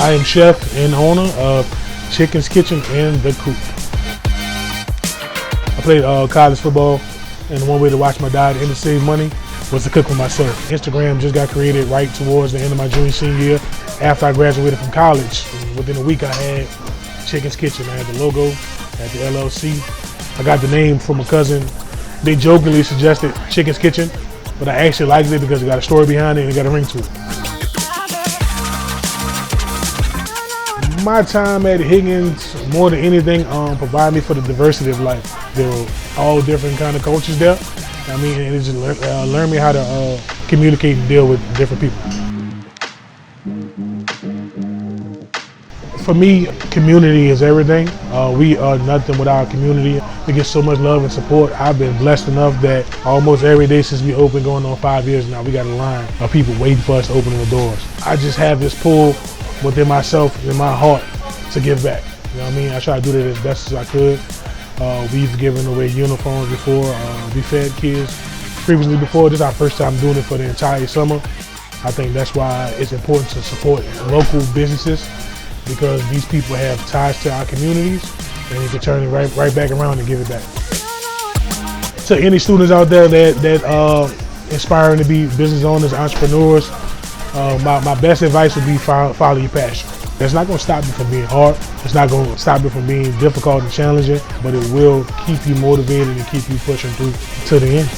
I am chef and owner of Chicken's Kitchen and the Coop. I played college football, and the one way to watch my diet and to save money was to cook for myself. Instagram just got created right towards the end of my senior year. After I graduated from college, within a week I had Chicken's Kitchen. I had the logo, I had the LLC. I got the name from a cousin. They jokingly suggested Chicken's Kitchen, but I actually liked it because it got a story behind it and it got a ring to it. My time at Higgins, more than anything, provided me for the diversity of life. There were all different kind of cultures there. I mean, it just learned me how to communicate and deal with different people. For me, community is everything. We are nothing without community. We get so much love and support. I've been blessed enough that almost every day since we opened, going on 5 years now, we got a line of people waiting for us to open the doors. I just have this pull within myself, in my heart, to give back. You know what I mean? I try to do that as best as I could. We've given away uniforms before. We fed kids previously before. This is our first time doing it for the entire summer. I think that's why it's important to support local businesses, because these people have ties to our communities, and you can turn it right back around and give it back. To any students out there that inspiring to be business owners, entrepreneurs, my best advice would be follow your passion. It's not going to stop you from being hard. It's not going to stop you from being difficult and challenging, but it will keep you motivated and keep you pushing through to the end.